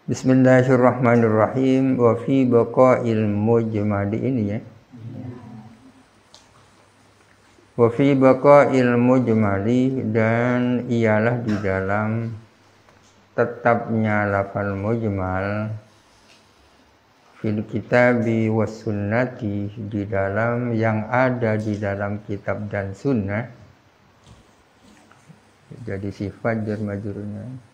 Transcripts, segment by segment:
Bismillahirrahmanirrahim. Wa fi baqa'il mujmali ini ya. Wa fi baqa'il mujmali, dan ialah di dalam tetapnya lafal mujmal fil kitabi was sunnati, di dalam yang ada di dalam kitab dan sunnah. Jadi sifat jar majrurnya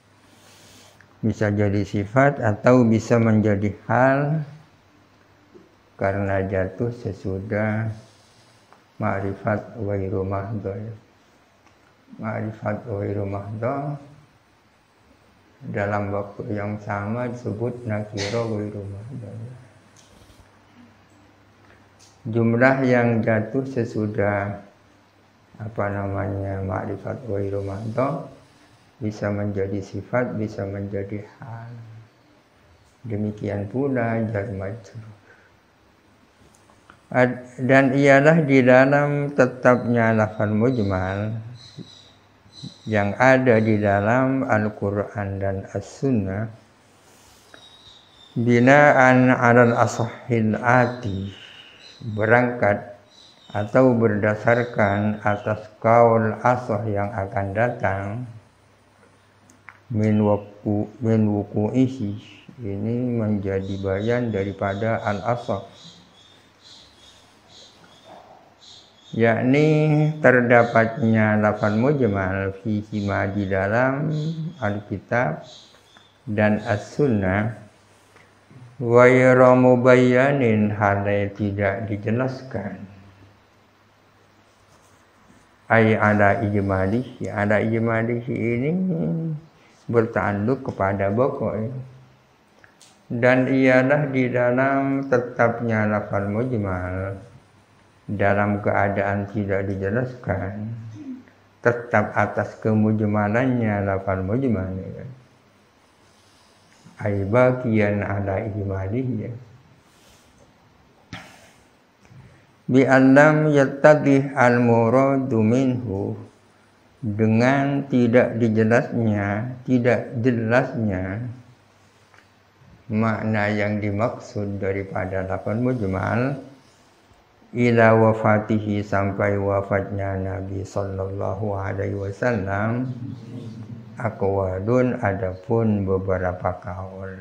bisa jadi sifat atau bisa menjadi hal karena jatuh sesudah ma'rifat ghairu mahdha. Ma'rifat ghairu mahdha dalam waktu yang sama disebut nakira ghairu mahdha. Jumlah yang jatuh sesudah ma'rifat ghairu mahdha bisa menjadi sifat, bisa menjadi hal. Demikian pula jar majrur. Dan ialah di dalam tetapnya lafal mujmal yang ada di dalam Al-Quran dan As-Sunnah binaan alal ashahil ati, berangkat atau berdasarkan atas kaul ashah yang akan datang, min wuku'ihi, ini menjadi bayan daripada al-ashah, yakni terdapatnya lafal mujmal fihi ma di dalam Alkitab dan As-Sunnah, ghairu mubayyanin, halai tidak dijelaskan, ay ala ijmalihi. Ala ijmalihi ini bertanduk kepada pokok, dan ialah di dalam tetapnya lafal mujmal dalam keadaan tidak dijelaskan, tetap atas kemujmalannya lafal mujmal, ay baqiyan ala ijmalihi, bi annam yattadih al-muradu minhu, dengan tidak jelasnya makna yang dimaksud daripada lafal mujmal, ila wafatihi, sampai wafatnya Nabi sallallahu alaihi wasallam, aqwalun, adapun beberapa kaul.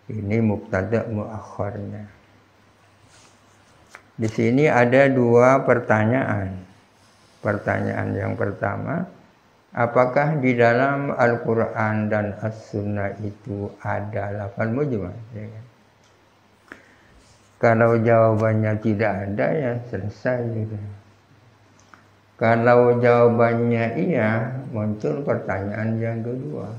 Ini mubtada muakhirnya. Di sini ada dua pertanyaan. Pertanyaan yang pertama, apakah di dalam Al-Quran dan As-Sunnah itu ada lafal mujmal? Ya kan? Kalau jawabannya tidak ada, ya selesai gitu. Kalau jawabannya iya, muncul pertanyaan yang kedua.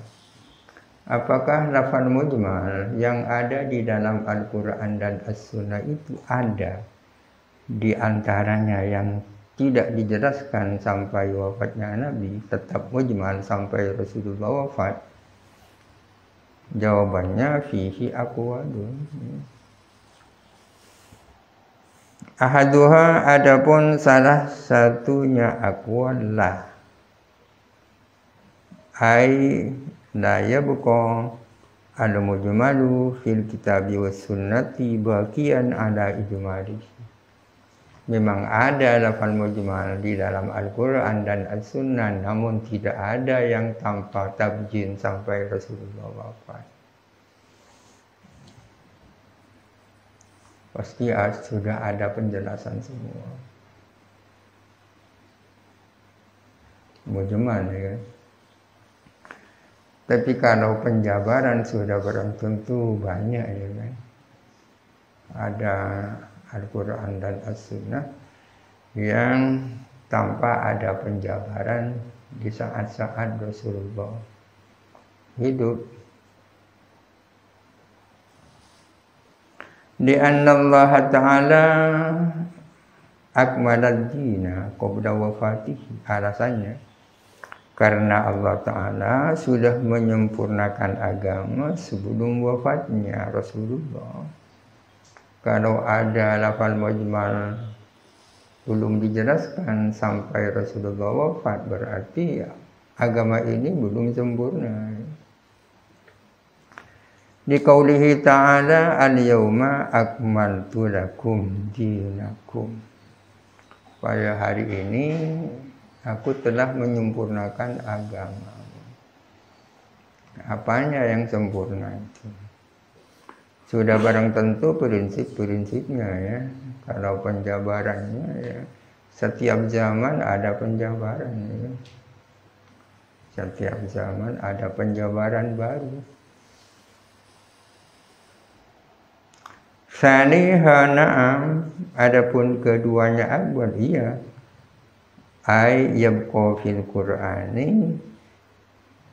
Apakah lafal mujmal yang ada di dalam Al-Quran dan As-Sunnah itu ada di antaranya yang tidak dijelaskan sampai wafatnya Nabi, tetap mujmal sampai Rasulullah wafat? Jawabannya fihi aqwalun. Ahaduha, adapun salah satunya aqwal lah, ai la yabqa al-mujmalu fil kitabi was sunnati baqiyan ala ijmalihi. Memang ada lafal mujmal di dalam Al-Quran dan As-Sunnah, namun tidak ada yang tanpa tabjin sampai Rasulullah wafat. Pasti sudah ada penjelasan semua. Mujmal ya kan? Tapi kalau penjabaran sudah belum tentu banyak ya kan? Ada Al-Quran dan As-Sunnah yang tanpa ada penjabaran di saat-saat Rasulullah hidup. Di anna Allah Ta'ala akmalad dina qabla wafatihi, alasannya karena Allah Ta'ala sudah menyempurnakan agama sebelum wafatnya Rasulullah. Kalau ada lafal mujmal belum dijelaskan sampai Rasulullah wafat, berarti ya, agama ini belum sempurna. Di qaulihi ta'ala al-yauma akmaltu lakum dinakum. Pada hari ini aku telah menyempurnakan agama. Apanya yang sempurna itu? Sudah barang tentu prinsip-prinsipnya ya. Kalau penjabarannya ya, setiap zaman ada penjabaran ya. Setiap zaman ada penjabaran baru. Saniha na'am, adapun keduanya akbar iya. Ay yabqa fil Qur'ani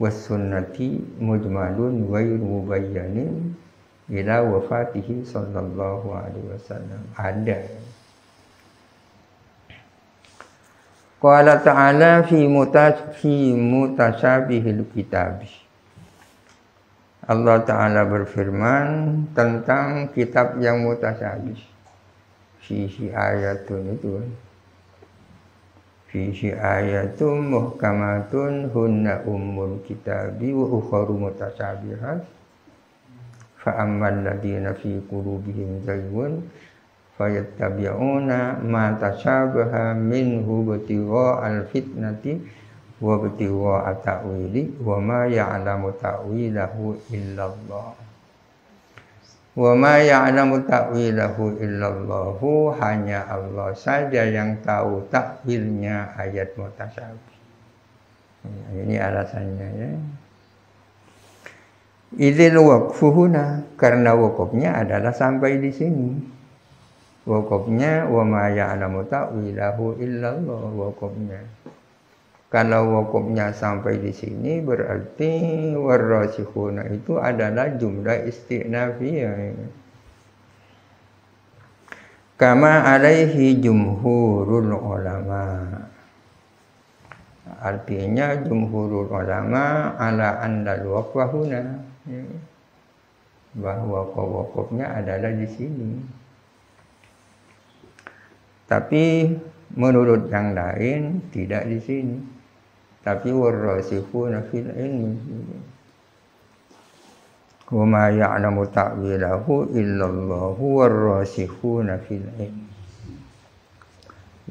was sunnati mujmalun ghairu mubayyanin ila wafatihi sallallahu alaihi wasallam. Ada. Qala ta'ala fi mutasyabihil kitab. Allah Ta'ala berfirman tentang kitab yang mutasyabih. Fihi ayatun itu. Fihi ayatun muhkamatun hunna ummul kitabi wa ukharu mutasyabihat. Fa'ammal ladina fi qulubihim zaygun fayattabi'una ma tasyabaha minhu ibtigha al-fitnati wa ibtigha ta'wili wa ma ya'lamu ta'wilahu illallah. Wa ma ya'lamu ta'wilahu illallah, hanya Allah saja yang tahu takwilnya ayat mutasyabih. Ini alasannya ya. Idzil waqfu huna, karena waqafnya adalah sampai di sini. Waqafnya wa ma ya'lamu ta'wilahu illallah, waqafnya. Kalau waqafnya sampai di sini berarti warrasikhuna itu adalah jumlah istinafiyah. Kama alaihi jumhurul ulama. Artinya jumhurul ulama ala annal waqfa huna, bahwa waqafnya adalah di sini. Tapi menurut yang lain tidak di sini. Tapi warrasikhuna fil ilmi. Wa ma ya'lamu ta'wilahu illallahu warrasikhuna fil ilmi.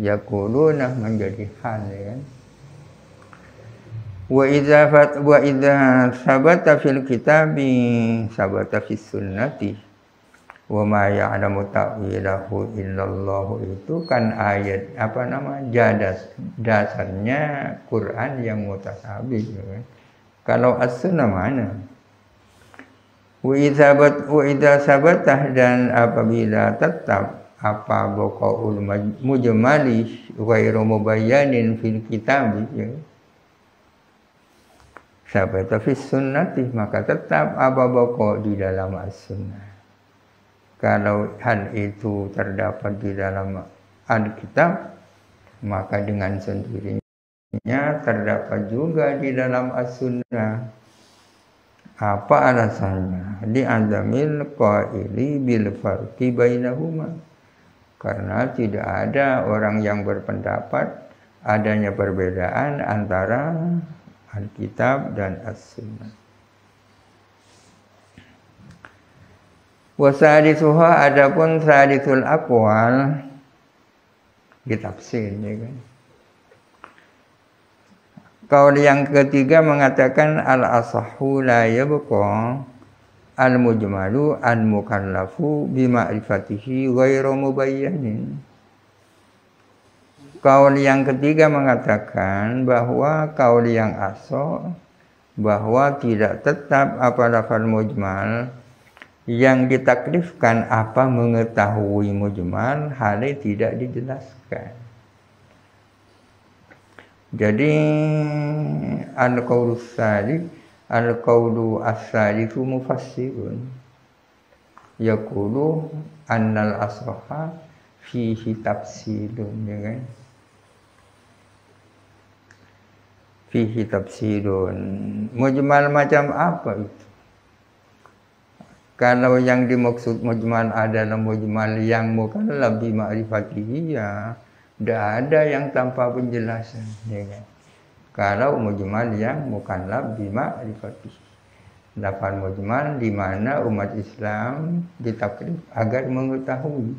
Yaquluna menjadi hal ya. Wa idza sabata fil kitabi sabata fis sunnati wa ma ya'lamu ta'wilahu illallah, itu kan ayat dasarnya Quran yang mutasyabih kan? Kalau as-sunnah mana? Wa idza sabatah, dan apabila tetap apa baqaul mujmali ghairu mubayyanin fil kitab ya. Sabata fis sunnati, maka tetap apa baqa di dalam as-sunnah. Kalau hal itu terdapat di dalam Alkitab, maka dengan sendirinya terdapat juga di dalam as-sunnah. Apa alasannya? Di azamil qaili bil farqi bainahuma. Karena tidak ada orang yang berpendapat adanya perbedaan antara Alkitab dan as-sunnah. Wasadisuha, adapun sadisul aqwal ditafsir ya kan. Kaul yang ketiga mengatakan al-asahhu la yabqa al-mujmalu al-mukallafu bima'rifatihi ghairu mubayyanin. Kaul yang ketiga mengatakan bahwa kaul yang asah bahwa tidak tetap apa lafal mujmal yang ditaklifkan apa mengetahui mujmal, halnya tidak dijelaskan. Jadi al-qawlu as-salisu mufassirun yaqulu annal ashaha fihi tafsilun ya kan. Fihi tafsilun, mujmal macam apa itu? Kalau yang dimaksud mujmal adalah mujmal yang mukallaf bi ma'rifatihi, ya tidak ada yang tanpa penjelasan ya kan? Kalau mujmal yang mukallaf bi ma'rifatihi, Lafal mujmal di mana umat Islam ditaklif agar mengetahui.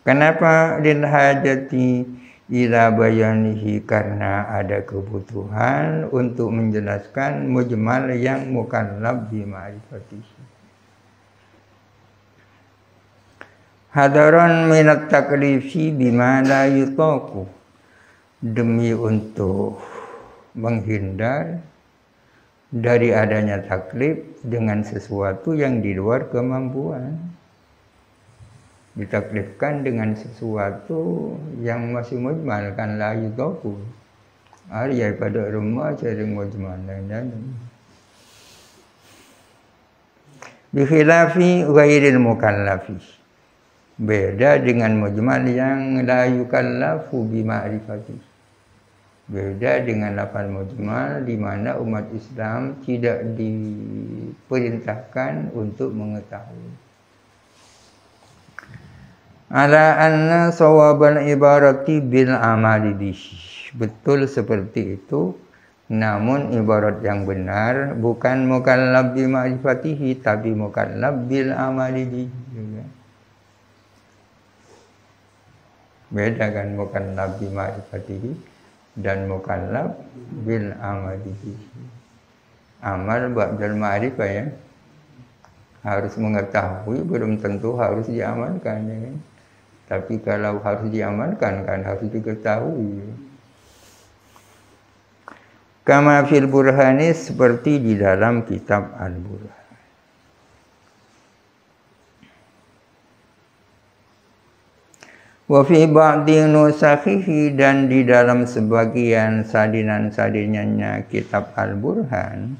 Kenapa lil hajati ila bayanihi, karena ada kebutuhan untuk menjelaskan mujmal yang mukallaf bi ma'rifatihi. Hadaran minat taklifi bima la yutaqu, demi untuk menghindar dari adanya taklif dengan sesuatu yang di luar kemampuan. Ditaklifkan dengan sesuatu yang masih mujmal, kan la yutaqu. Arya pada rumah sering mujmal dan bi khilafi ghairil mukallafi, beda dengan mujmal yang la yukallafu bi ma'rifati. Beda dengan lafal mujmal di mana umat Islam tidak diperintahkan untuk mengetahui. Ala anna sawabal ibarati bil amali bihi, betul seperti itu, namun ibarat yang benar bukan mukallaf bi ma'rifatihi tapi mukallaf bil amali bihi. Beda kan mukallaf bi ma'rifatihi dan mukallaf bil amali bihi. Amal ba'dal ma'rifah ya, harus mengetahui, belum tentu harus diamalkan ya kan? Tapi kalau harus diamalkan kan harus diketahui. Kama fil burhani, seperti di dalam kitab Al-Burhan. Wa fi ba'di nusakhihi, dan di dalam sebagian salinan-salinannya kitab Al-Burhan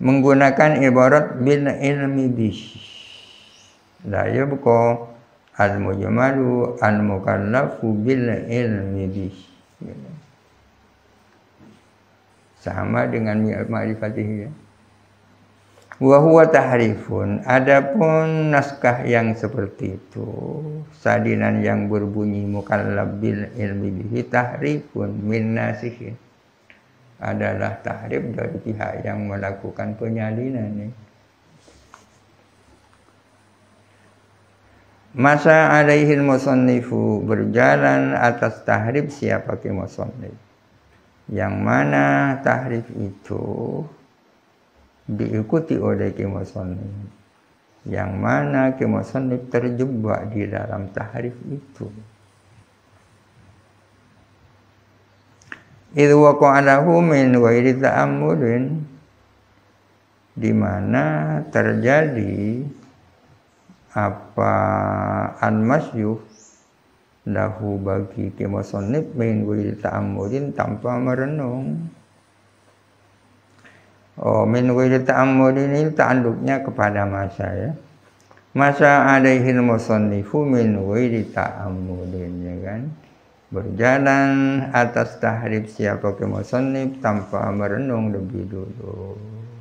menggunakan ibarat bil ilmi bihi. La yabqa al-mujmalu al-mukallafu bil ilmi bihi. Sama dengan ma'rifatihi ya. Wa huwa tahrifun, adapun naskah yang seperti itu, salinan yang berbunyi mukallaf bil ilmi bihi, tahrifun min nasikhin, adalah tahrif dari pihak yang melakukan penyalinan ya. Masa alaihil musannifu, berjalan atas tahrif siapa ke musannif, yang mana tahrif itu diikuti oleh ke musannif, yang mana ke musannif terjebak di dalam tahrif itu. Idh waqa'alahu min ghairi ta'ammudin, di mana terjadi apa al-masyuh lahu bagi ke musannif min ghairi ta'ammudin, tanpa merenung. Min ghairi ta'ammudin ini ta'alluqnya kepada masa ya. Masa alaihil musannifu min ghairi ta'ammudin ya kan. Berjalan atas tahrif siapa ke musannif tanpa merenung lebih dulu,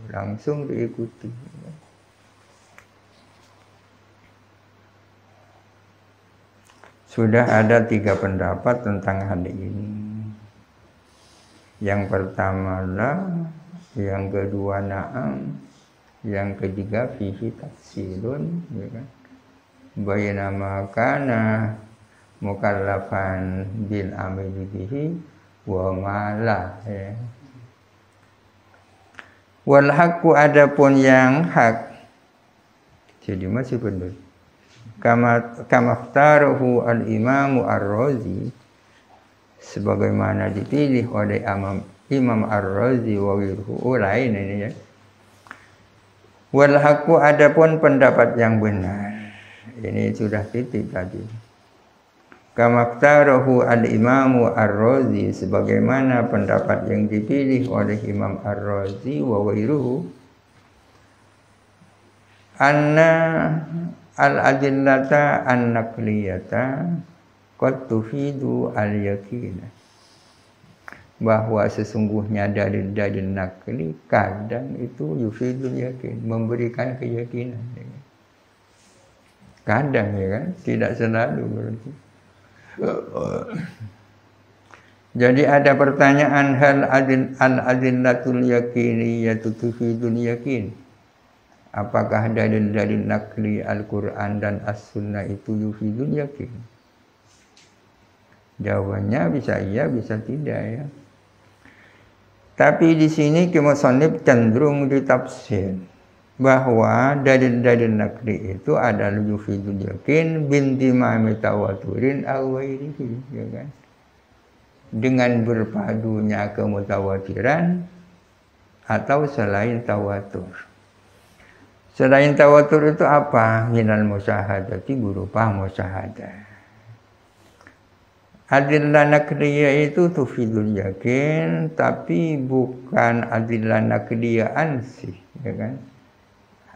langsung diikuti. Sudah ada 3 pendapat tentang hal ini. Yang pertama la, yang kedua na'am, yang ketiga fihi tafsilun ya kan. Bainama kana mukallafan bil amali bihi wa mala ya. Wal haqqu, adapun yang hak, jadi masih benar. Kama ikhtarahu al-Imam Ar-Razi, sebagaimana dipilih oleh Imam Ar-Razi wa ghairuhu, lain ini ya. Wal haqqu, adapun pendapat yang benar, ini sudah titik tadi. Kama ikhtarahu al-Imam Ar-Razi, sebagaimana pendapat yang dipilih oleh Imam Ar-Razi wa ghairuhu, anna al-adillata an-naqliyata qad tufidu al-yaqina, bahwa sesungguhnya dalil-dalil nakli kadang itu yufidul yakin, memberikan keyakinan. Kadang ya kan, tidak selalu berarti. Jadi ada pertanyaan hal al-adillatul yakiniyatu tufidul yakin. Apakah dalil-dalil nakli Al-Quran dan As-Sunnah itu yufidul yakin? Jawabannya bisa iya, bisa tidak ya. Tapi di sini musannif cenderung ditafsir bahwa dalil-dalil nakli itu adalah yufidul yakin bintimami tawaturin aw ghairihi, ya kan? Dengan berpadunya kemutawatiran atau selain tawatur. Selain tawatur itu apa? Minal musyahadati, berupa musyahadah. Adillah nakliyah itu tufidul yakin, tapi bukan adillah nakliyah ansih, ya kan?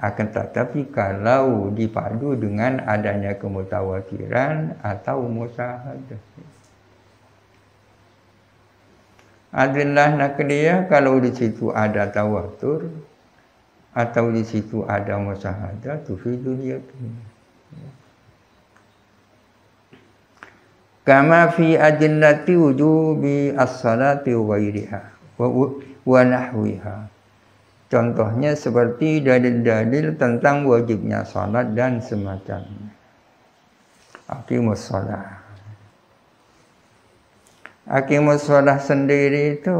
Akan tetapi kalau dipadu dengan adanya kemutawatiran atau musyahadah. Adillah nakliyah kalau di situ ada tawatur atau di situ ada musyahadah, tufidul yakin. Kama fi adillati wujubi as-salati wa ghairiha wa nahwiha. Contohnya seperti dalil-dalil tentang wajibnya salat dan semacamnya. Aqimus shalah. Aqimus shalah sendiri itu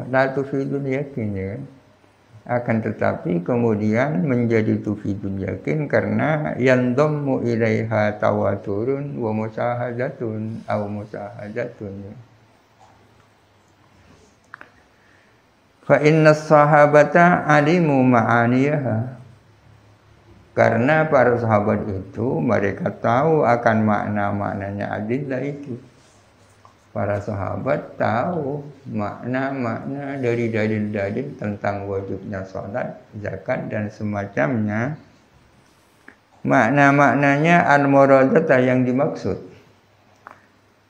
la tufidul yakin, ya. Akan tetapi kemudian menjadi tufidul yakin karena yandammu ilaiha tawaturun wa musyahadatun aw musyahadatun. Fa inna sahabata alimu ma'aniyaha. Karena para sahabat itu mereka tahu akan makna-maknanya adillah itu. Para sahabat tahu makna-makna dari dalil-dalil tentang wajibnya salat, zakat dan semacamnya. Makna-maknanya al-muradata yang dimaksud.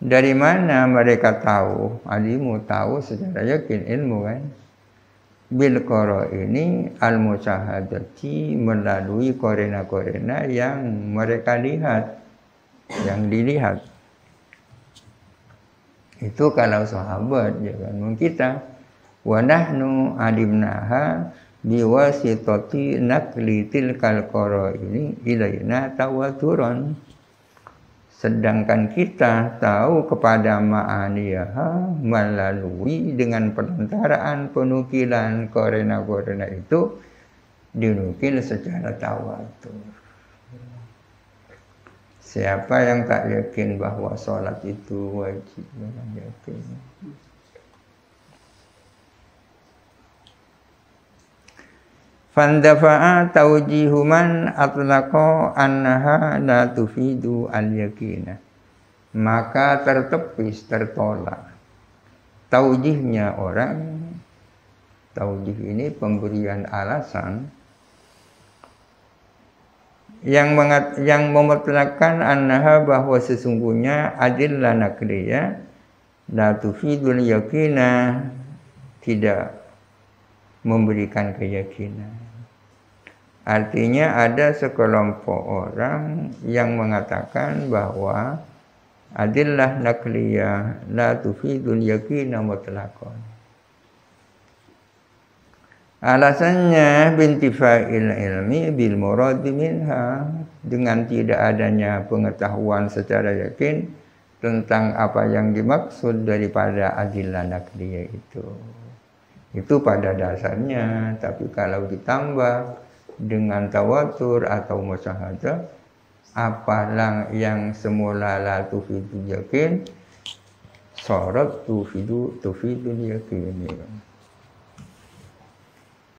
Dari mana mereka tahu? Alimu tahu secara yakin, ilmu kan. Bil qara ini al-musyahadati, melalui korena-korena yang mereka lihat, yang dilihat. Itu kalau sahabat, ya kan. Kita wa nahnu alimnaha biwasitati nakli tilkal qara ini ilaina tawaturan. Sedangkan kita tahu kepada ma'aniyaha melalui dengan perantaraan penukilan korena-korena itu dinukil secara tawatur. Siapa yang tak yakin bahwa sholat itu wajib? Jangan yakin. Fandafa'a taujihu man atlaqa annaha la tufidu al-yakinah. Maka tertepis, tertolak taujihnya orang. Taujih ini pemberian alasan yang memutlakkan annaha, bahwa sesungguhnya adillah nakliyah la tufidul yakinah, tidak memberikan keyakinan. Artinya ada sekelompok orang yang mengatakan bahwa adillah nakliyah la tufidul yakinah mutlaqan. Alasannya bintifa'il ilmi bil muradi minha, dengan tidak adanya pengetahuan secara yakin tentang apa yang dimaksud daripada adillah nakliyah itu. Itu pada dasarnya. Tapi kalau ditambah dengan tawatur atau musyahadah, apalah yang semula la tufidu yakin, sorot tufidul yakin.